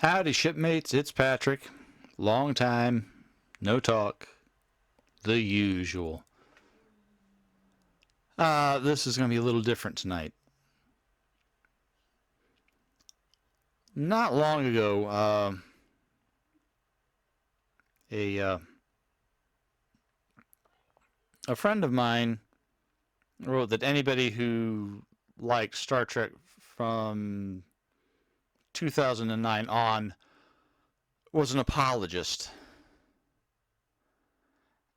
Howdy, shipmates. It's Patrick. Long time, no talk. The usual. This is going to be a little different tonight. Not long ago, a a friend of mine wrote that anybody who liked Star Trek from 2009 on was an apologist.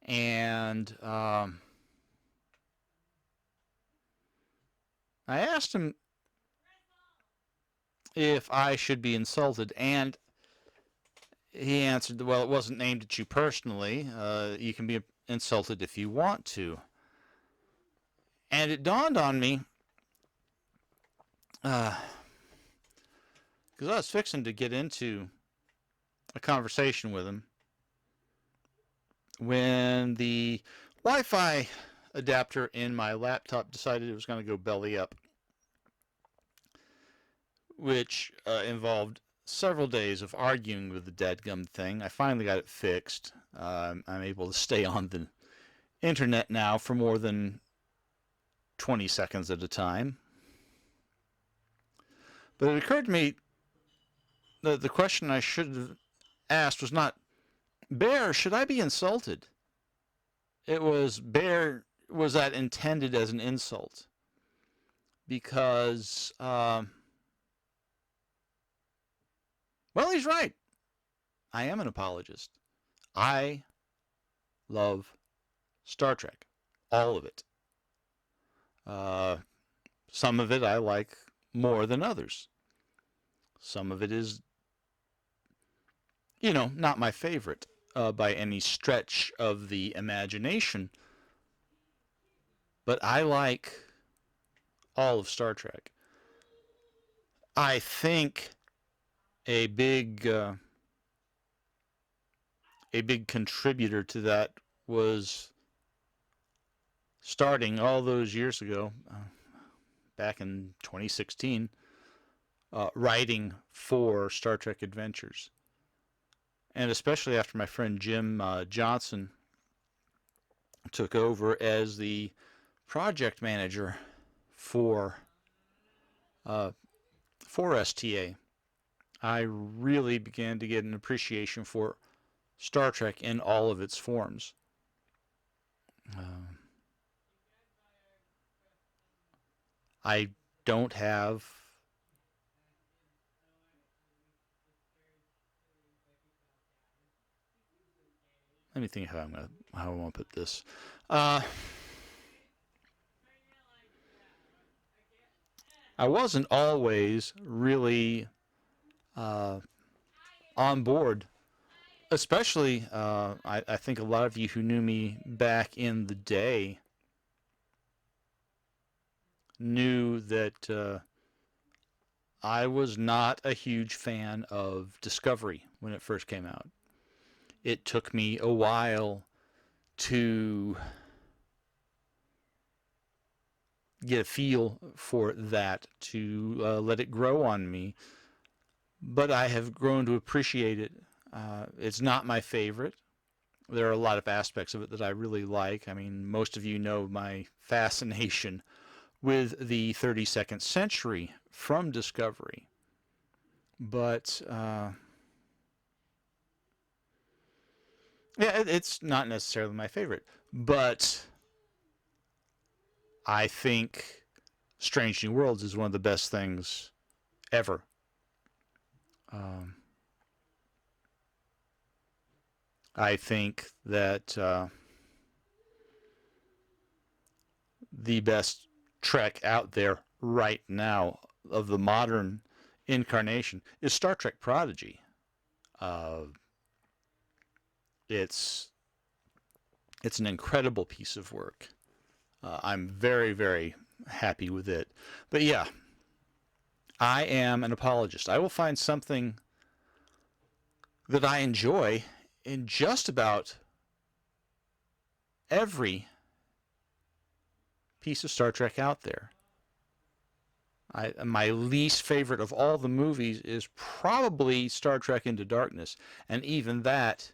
And I asked him if I should be insulted, and he answered, well, it wasn't aimed at you personally. You can be insulted if you want to. And it dawned on me, because I was fixing to get into a conversation with him when the Wi-Fi adapter in my laptop decided it was going to go belly up, which involved several days of arguing with the dadgum thing. I finally got it fixed. I'm able to stay on the internet now for more than 20 seconds at a time. But it occurred to me that the question I should have asked was not, Bear, should I be insulted? It was, Bear, was that intended as an insult? Because, well, he's right. I am an apologist. I love Star Trek. All of it. Some of it I like more than others. Some of it is, not my favorite by any stretch of the imagination. But I like all of Star Trek. I think a big contributor to that was starting all those years ago, back in 2016, writing for Star Trek Adventures. And especially after my friend Jim Johnson took over as the project manager for STA, I really began to get an appreciation for Star Trek in all of its forms. I don't have let me think how I want to put this. I wasn't always really on board, especially I think a lot of you who knew me back in the day knew that I was not a huge fan of Discovery when it first came out. It took me a while to get a feel for that, to let it grow on me. But I have grown to appreciate it. It's not my favorite. There are a lot of aspects of it that I really like. I mean, most of you know my fascination with the 32nd century from Discovery. But yeah, it's not necessarily my favorite. But I think Strange New Worlds is one of the best things ever. I think that the best Trek out there right now of the modern incarnation is Star Trek Prodigy. It's an incredible piece of work. I'm very, very happy with it. But yeah, I am an apologist. I will find something that I enjoy in just about every piece of Star Trek out there. My least favorite of all the movies is probably Star Trek Into Darkness, and even that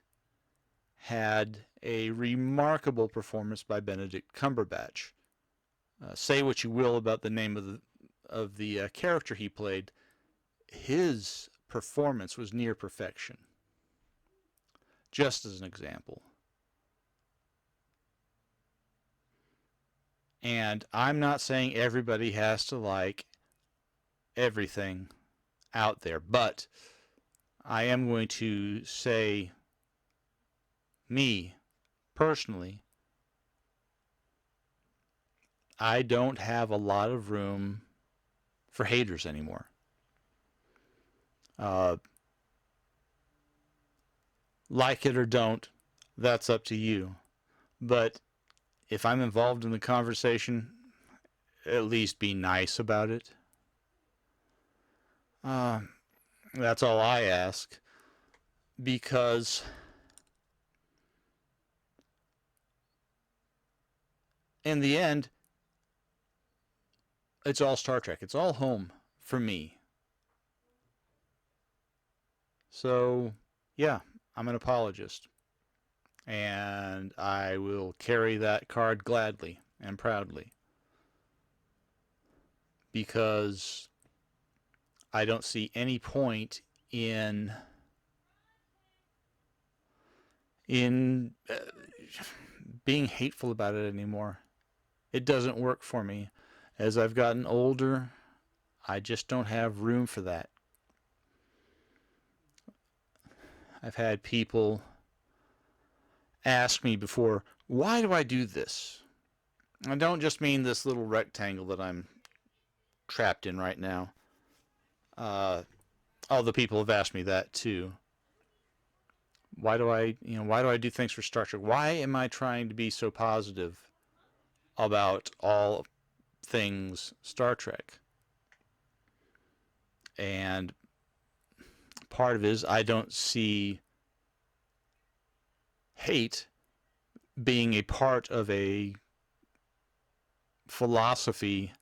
had a remarkable performance by Benedict Cumberbatch. Say what you will about the name of the character he played, his performance was near perfection. Just as an example. And I'm not saying everybody has to like everything out there, but I am going to say, me personally, I don't have a lot of room for haters anymore. Like it or don't, that's up to you. But if I'm involved in the conversation, at least be nice about it. Uh, that's all I ask. Because in the end, it's all Star Trek. It's all home for me. So, yeah, I'm an apologist. And I will carry that card gladly and proudly. Because I don't see any point in being hateful about it anymore. It doesn't work for me. As I've gotten older, I just don't have room for that. I've had people ask me before, why do I do this? I don't just mean this little rectangle that I'm trapped in right now. Other people have asked me that too. Why do I do things for Star Trek? Why am I trying to be so positive about all things Star Trek? And part of it is I don't see hate being a part of a philosophy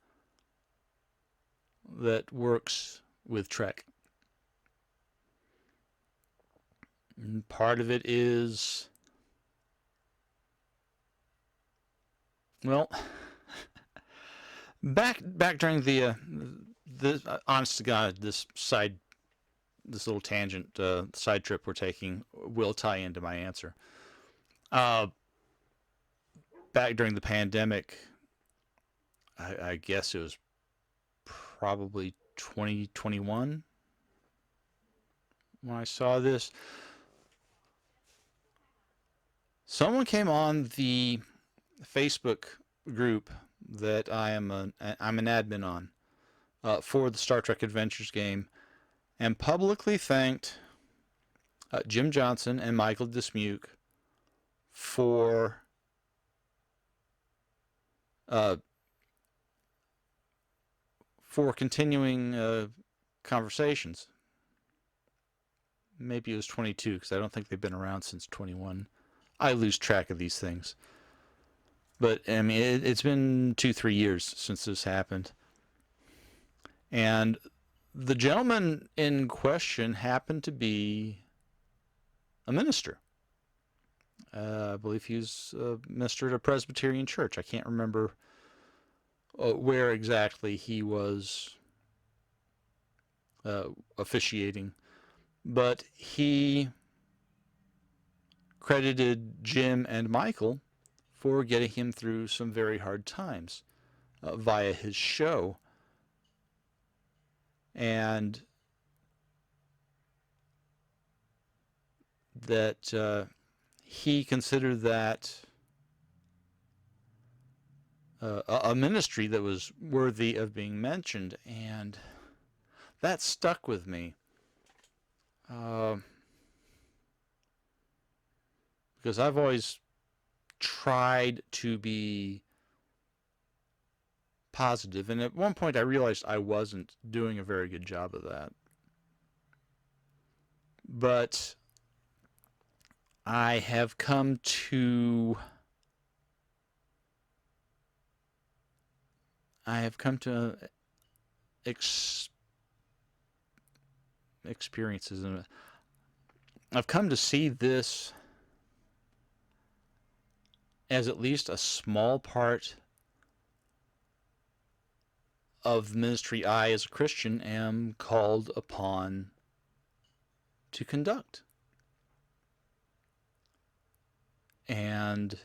that works with Trek. And part of it is, well, back during the honest to God, this little tangent side trip we're taking will tie into my answer. Back during the pandemic, I guess it was probably 2021 when I saw this. Someone came on the Facebook group that I'm an admin on for the Star Trek Adventures game, and publicly thanked Jim Johnson and Michael Dismuke for continuing conversations. Maybe it was 22 because I don't think they've been around since 21. I lose track of these things. But, I mean, it's been 2-3 years since this happened. And the gentleman in question happened to be a minister. I believe he was a minister at a Presbyterian church. I can't remember where exactly he was officiating. But he credited Jim and Michael for getting him through some very hard times via his show. And that he considered that a ministry that was worthy of being mentioned. And that stuck with me. Because I've always tried to be positive, and at one point I realized I wasn't doing a very good job of that. But I have come to experiences. And I've come to see this as at least a small part of ministry I, as a Christian, am called upon to conduct. And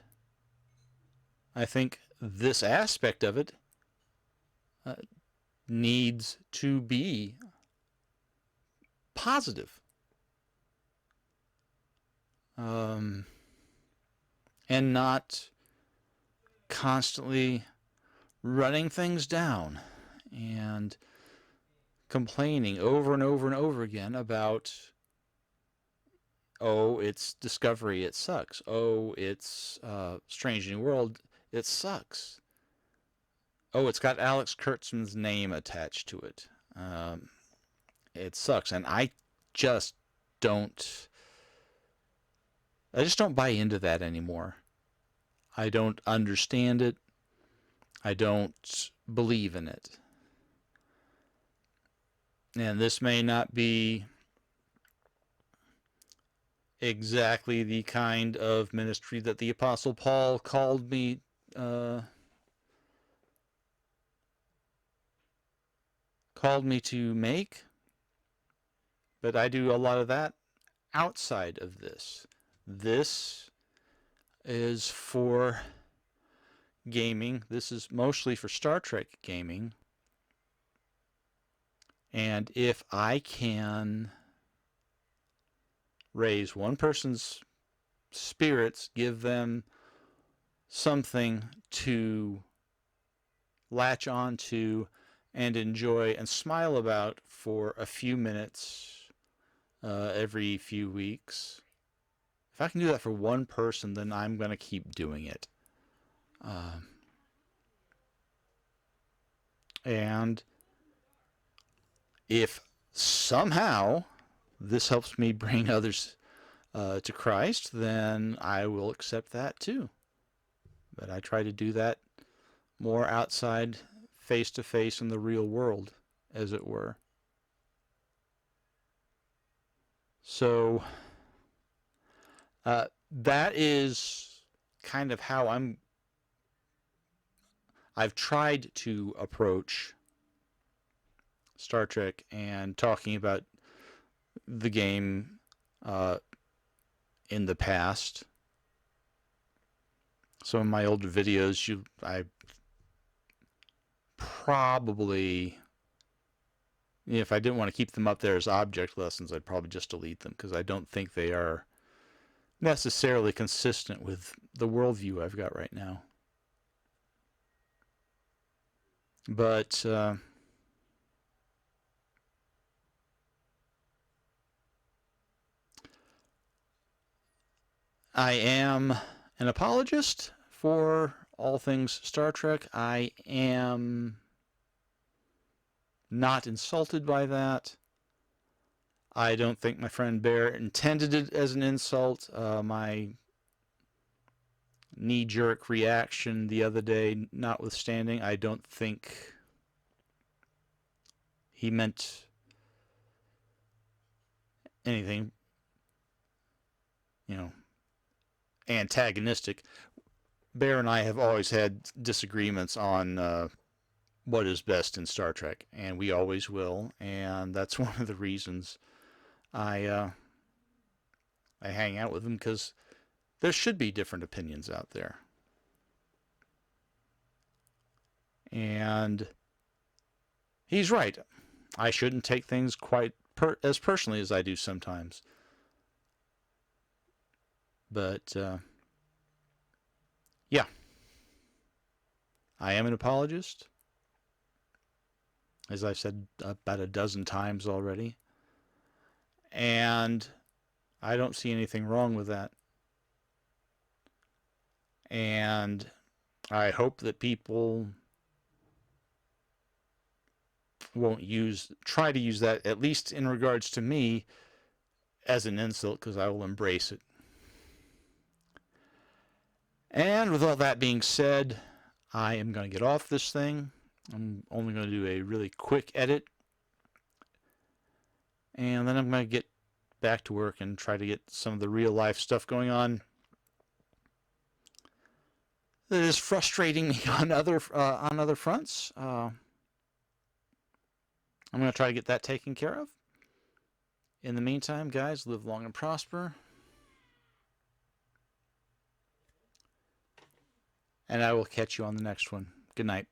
I think this aspect of it needs to be positive. And not constantly running things down and complaining over and over and over again about, oh, it's Discovery, it sucks. Oh, it's Strange New World, it sucks. Oh, it's got Alex Kurtzman's name attached to it. It sucks. And I just don't buy into that anymore. I don't understand it. I don't believe in it. And this may not be exactly the kind of ministry that the Apostle Paul called me to make, but I do a lot of that outside of this. This is for gaming. This is mostly for Star Trek gaming. And if I can raise one person's spirits, give them something to latch on to and enjoy and smile about for a few minutes every few weeks, if I can do that for one person, then I'm going to keep doing it. And if somehow this helps me bring others to Christ, then I will accept that too. But I try to do that more outside, face to face in the real world, as it were. So that is kind of how I've tried to approach Star Trek and talking about the game in the past. Some of my older videos, I probably, if I didn't want to keep them up there as object lessons, I'd probably just delete them, because I don't think they are necessarily consistent with the worldview I've got right now. But I am an apologist for all things Star Trek. I am not insulted by that. I don't think my friend Bear intended it as an insult. My knee-jerk reaction the other day notwithstanding, I don't think he meant anything, antagonistic. Bear and I have always had disagreements on what is best in Star Trek, and we always will, and that's one of the reasons I hang out with him, because there should be different opinions out there. And he's right. I shouldn't take things quite as personally as I do sometimes. But, yeah. I am an apologist, as I've said about a dozen times already. And I don't see anything wrong with that. And I hope that people won't try to use that, at least in regards to me, as an insult, because I will embrace it. And with all that being said, I am going to get off this thing. I'm only going to do a really quick edit, and then I'm going to get back to work and try to get some of the real life stuff going on that is frustrating me on other fronts. I'm going to try to get that taken care of. In the meantime, guys, live long and prosper. And I will catch you on the next one. Good night.